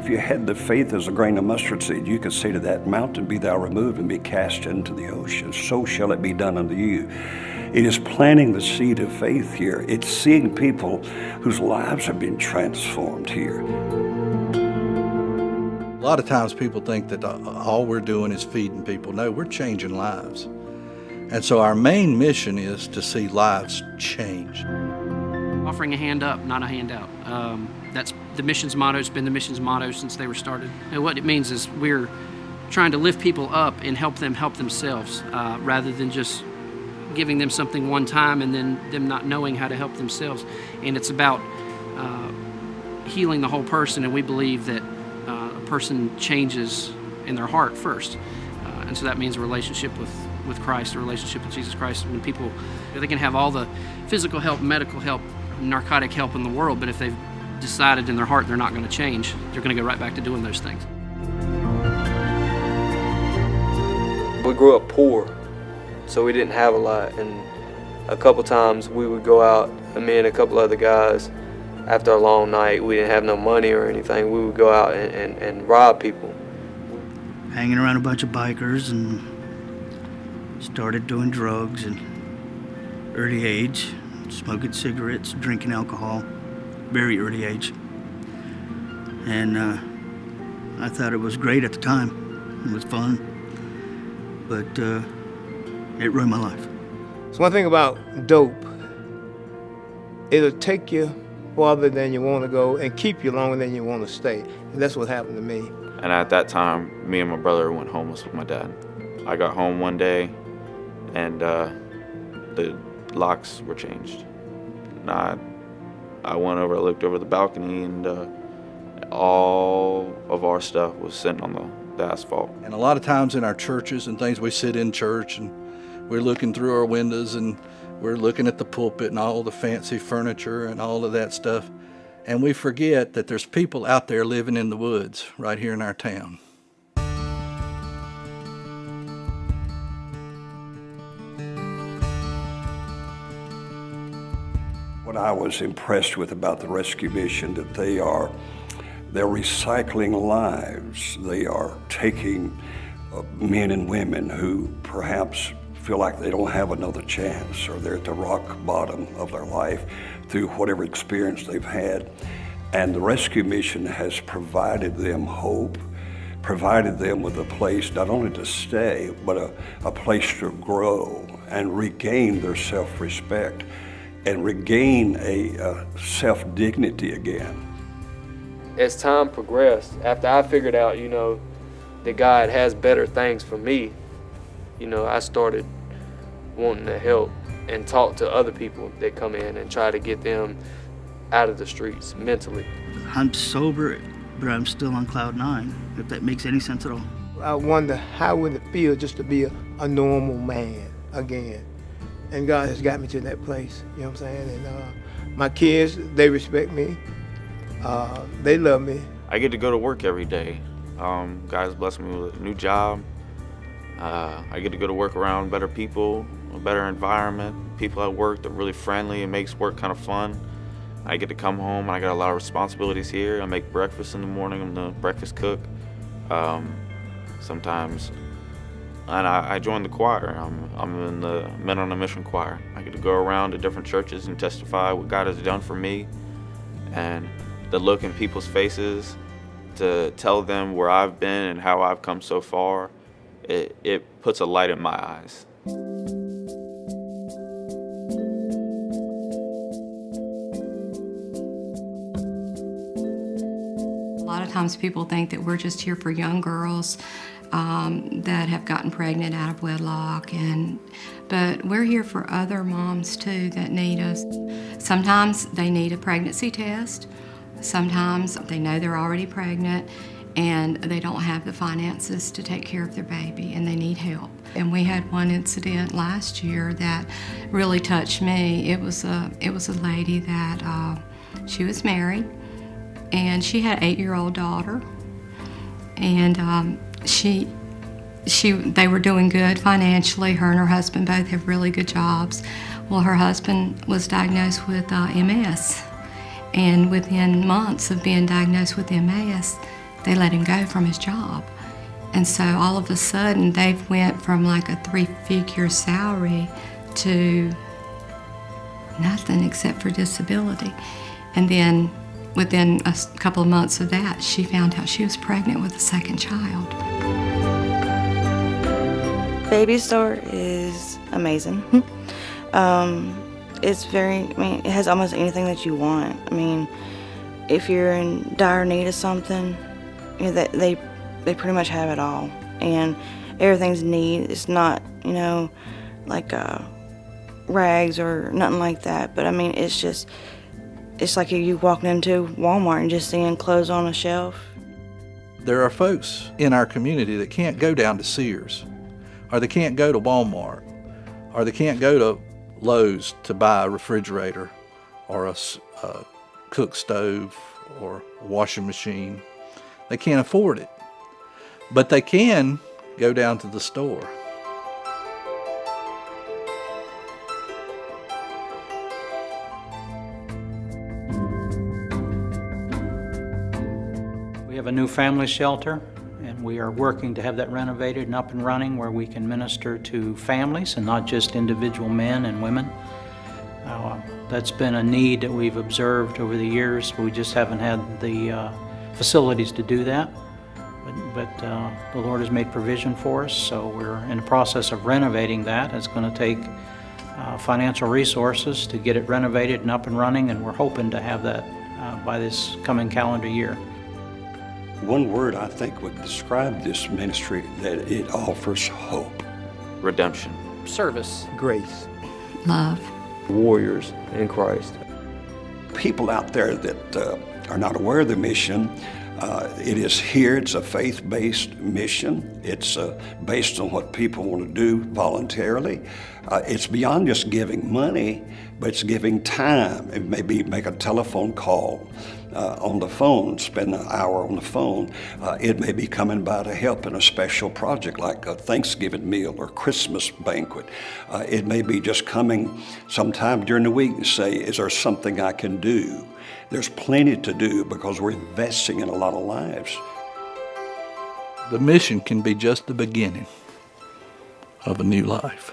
If you had the faith as a grain of mustard seed, you could say to that mountain, be thou removed and be cast into the ocean. So shall it be done unto you. It is planting the seed of faith here. It's seeing people whose lives have been transformed here. A lot of times people think that all we're doing is feeding people. No, we're changing lives. And so our main mission is to see lives changed. Offering a hand up, not a handout. That's the mission's motto. It's been the mission's motto since they were started. And what it means is we're trying to lift people up and help them help themselves, rather than just giving them something one time and then them not knowing how to help themselves. And it's about healing the whole person, and we believe that a person changes in their heart first. And so that means a relationship with Christ, a relationship with Jesus Christ. When people, they can have all the physical help, medical help, narcotic help in the world, but if they've decided in their heart they're not going to change, they're going to go right back to doing those things. We grew up poor, so we didn't have a lot, and a couple times we would go out, me and a couple other guys, after a long night, we didn't have no money or anything, we would go out and rob people. Hanging around a bunch of bikers and started doing drugs at early age, smoking cigarettes, drinking alcohol, very early age. And I thought it was great at the time. It was fun, but it ruined my life. So one thing about dope, it'll take you farther than you want to go and keep you longer than you want to stay. And that's what happened to me. And at that time, me and my brother went homeless with my dad. I got home one day and the locks were changed. And I went over, I looked over the balcony, and all of our stuff was sitting on the asphalt. And a lot of times in our churches and things, we sit in church and we're looking through our windows and we're looking at the pulpit and all the fancy furniture and all of that stuff. And we forget that there's people out there living in the woods right here in our town. What I was impressed with about the Rescue Mission, that they're recycling lives. They are taking men and women who perhaps feel like they don't have another chance, or they're at the rock bottom of their life through whatever experience they've had. And the Rescue Mission has provided them hope, provided them with a place not only to stay, but a place to grow and regain their self-respect and regain a self-dignity again. As time progressed, after I figured out, that God has better things for me, I started wanting to help and talk to other people that come in and try to get them out of the streets mentally. I'm sober, but I'm still on cloud nine, if that makes any sense at all. I wonder how would it feel just to be a normal man again. And God has got me to that place, you know what I'm saying? And my kids, they respect me. They love me. I get to go to work every day. God's blessed me with a new job. I get to go to work around better people, a better environment, people at work that are really friendly. It makes work kind of fun. I get to come home, and I got a lot of responsibilities here. I make breakfast in the morning. I'm the breakfast cook. Sometimes, and I join the choir. I'm in the Men on a Mission choir. I get to go around to different churches and testify what God has done for me, and the look in people's faces to tell them where I've been and how I've come so far. It puts a light in my eyes. A lot of times people think that we're just here for young girls that have gotten pregnant out of wedlock, but we're here for other moms too that need us. Sometimes they need a pregnancy test. Sometimes they know they're already pregnant and they don't have the finances to take care of their baby and they need help. And we had one incident last year that really touched me. It was a lady that she was married and she had an 8-year-old daughter, and they were doing good financially. Her and her husband both have really good jobs. Well, her husband was diagnosed with MS. And within months of being diagnosed with MS, they let him go from his job. And so all of a sudden, they've went from like a 3-figure salary to nothing except for disability. And then within a couple of months of that, she found out she was pregnant with a second child. Baby Store is amazing. It's it has almost anything that you want. I mean, if you're in dire need of something, you know, they pretty much have it all. And everything's neat. It's not, like rags or nothing like that. But I mean, it's like you walking into Walmart and just seeing clothes on a shelf. There are folks in our community that can't go down to Sears, or they can't go to Walmart, or they can't go to Lowe's to buy a refrigerator or a cook stove or a washing machine. They can't afford it, but they can go down to the store. We have a new family shelter, and we are working to have that renovated and up and running where we can minister to families and not just individual men and women. That's been a need that we've observed over the years, but we just haven't had the facilities to do that. But the Lord has made provision for us, so we're in the process of renovating that. It's going to take financial resources to get it renovated and up and running, and we're hoping to have that by this coming calendar year. One word I think would describe this ministry, that it offers hope. Redemption. Service. Grace. Love. Warriors in Christ. People out there that are not aware of the mission, it is here. It's a faith-based mission. It's based on what people want to do voluntarily. It's beyond just giving money, but it's giving time. It may be make a telephone call on the phone, spend an hour on the phone. It may be coming by to help in a special project like a Thanksgiving meal or Christmas banquet. It may be just coming sometime during the week and say, is there something I can do? There's plenty to do because we're investing in a lot of lives. The mission can be just the beginning of a new life.